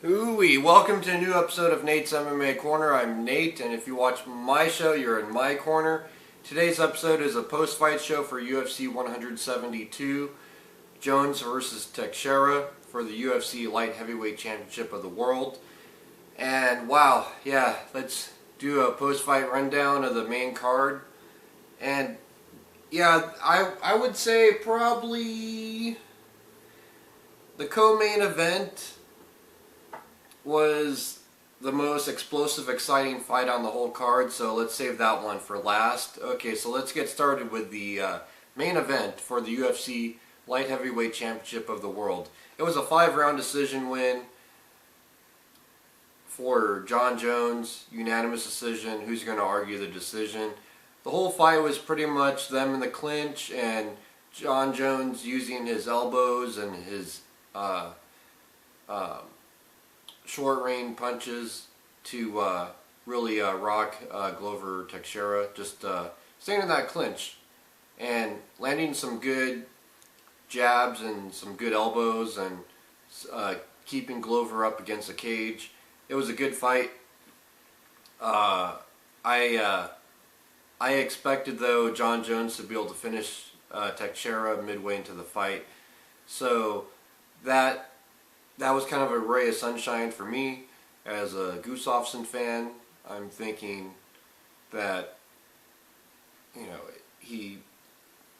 Ooh-wee. Welcome to a new episode of Nate's MMA Corner. I'm Nate, and if you watch my show, you're in my corner. Today's episode is a post-fight show for UFC 172, Jones versus Teixeira for the UFC Light Heavyweight Championship of the World. And wow, yeah, let's do a post-fight rundown of the main card. And yeah, I would say probably the co-main event was the most explosive, exciting fight on the whole card, so let's save that one for last. Okay, so let's get started with the main event for the UFC Light Heavyweight Championship of the World. It was a 5-round decision win for Jon Jones, unanimous decision. Who's going to argue the decision? The whole fight was pretty much them in the clinch, and Jon Jones using his elbows and his short range punches to really rock Glover Teixeira, just staying in that clinch and landing some good jabs and some good elbows and keeping Glover up against the cage. It was a good fight. I expected, though, Jon Jones to be able to finish Teixeira midway into the fight, so that was kind of a ray of sunshine for me as a Gustafsson fan. I'm thinking that, you know, he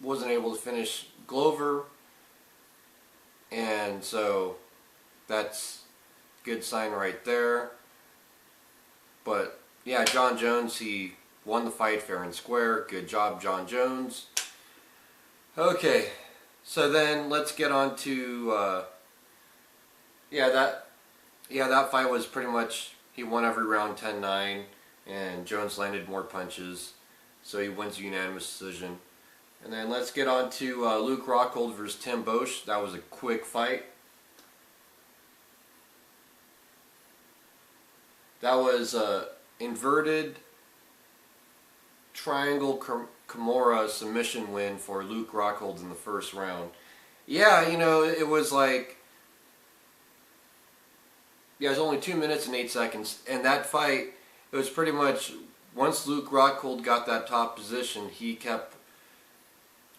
wasn't able to finish Glover, and so that's a good sign right there. But yeah, Jon Jones, he won the fight fair and square. Good job, Jon Jones. Okay, so then let's get on to that fight was pretty much, he won every round 10-9, and Jones landed more punches, so he wins a unanimous decision. And then let's get on to Luke Rockhold versus Tim Boesch. That was a quick fight. That was a inverted triangle Kimura submission win for Luke Rockhold in the first round. Yeah, you know, it was like, yeah, it was only 2 minutes and 8 seconds, and that fight, it was pretty much, once Luke Rockhold got that top position, he kept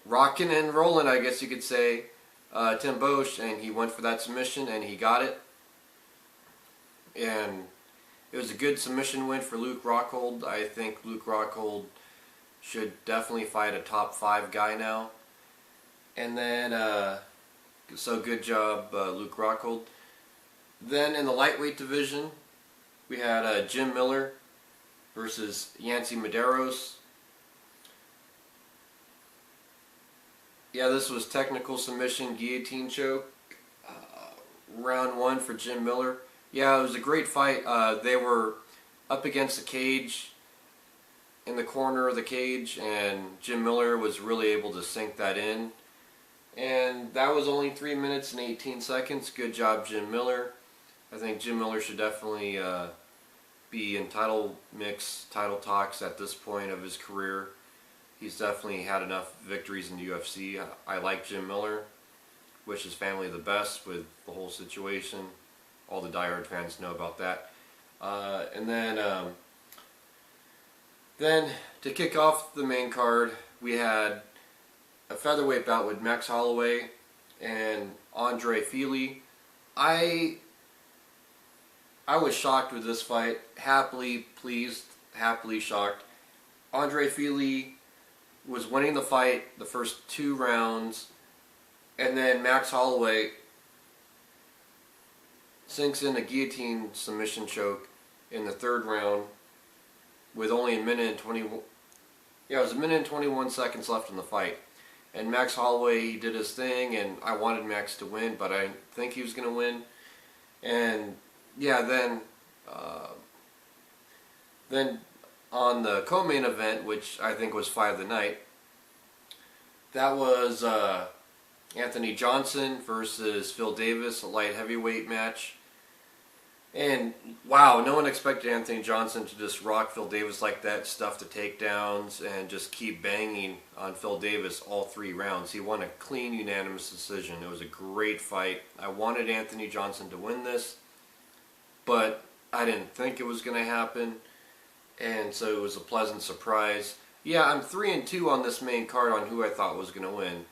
rocking and rolling, I guess you could say, Tim Boesch, and he went for that submission, and he got it. And it was a good submission win for Luke Rockhold. I think Luke Rockhold should definitely fight a top 5 guy now. And then, so good job, Luke Rockhold. Then in the lightweight division, we had Jim Miller versus Yancy Medeiros. Yeah, this was technical submission guillotine choke. Round 1 for Jim Miller. Yeah, it was a great fight. They were up against the cage, in the corner of the cage, and Jim Miller was really able to sink that in. And that was only 3 minutes and 18 seconds. Good job, Jim Miller. I think Jim Miller should definitely be in title talks at this point of his career. He's definitely had enough victories in the UFC. I like Jim Miller. Wish his family the best with the whole situation. All the diehard fans know about that. And then to kick off the main card, we had a featherweight bout with Max Holloway and Andre Fili. I was shocked with this fight. Happily pleased, happily shocked. Andre Fili was winning the fight the first 2 rounds, and then Max Holloway sinks in a guillotine submission choke in the 3rd round with only a minute and 21. Yeah, it was a minute and 21 seconds left in the fight. And Max Holloway, he did his thing, and I wanted Max to win, but I didn't think he was going to win. And yeah, then on the co-main event, which I think was fight of the night, that was Anthony Johnson versus Phil Davis, a light heavyweight match. And wow, no one expected Anthony Johnson to just rock Phil Davis like that, stuff the takedowns, and just keep banging on Phil Davis all 3 rounds. He won a clean, unanimous decision. It was a great fight. I wanted Anthony Johnson to win this. but I didn't think it was going to happen, and so it was a pleasant surprise. Yeah, I'm 3-2 on this main card on who I thought was going to win.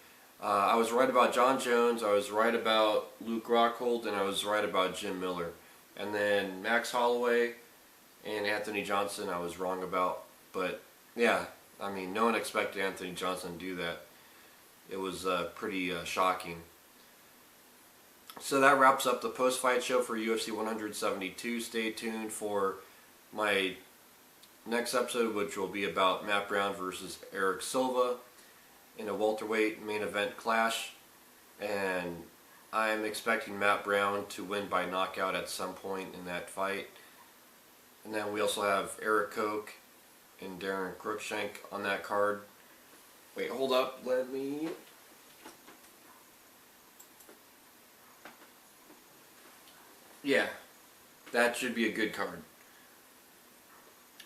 I was right about John Jones, I was right about Luke Rockhold, and I was right about Jim Miller. And then Max Holloway and Anthony Johnson I was wrong about. But yeah, I mean, no one expected Anthony Johnson to do that. It was pretty shocking. So that wraps up the post-fight show for UFC 172. Stay tuned for my next episode, which will be about Matt Brown versus Eric Silva in a welterweight main event clash. And I'm expecting Matt Brown to win by knockout at some point in that fight. And then we also have Eric Koch and Darren Cruikshank on that card. Wait, hold up, let me... Yeah, that should be a good card.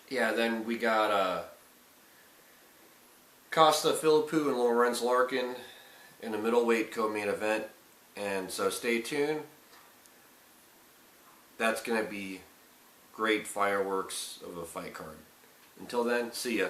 Yeah, then we got Costa Philippou and Lorenz Larkin in a middleweight co-main event. And so stay tuned. That's going to be great fireworks of a fight card. Until then, see ya.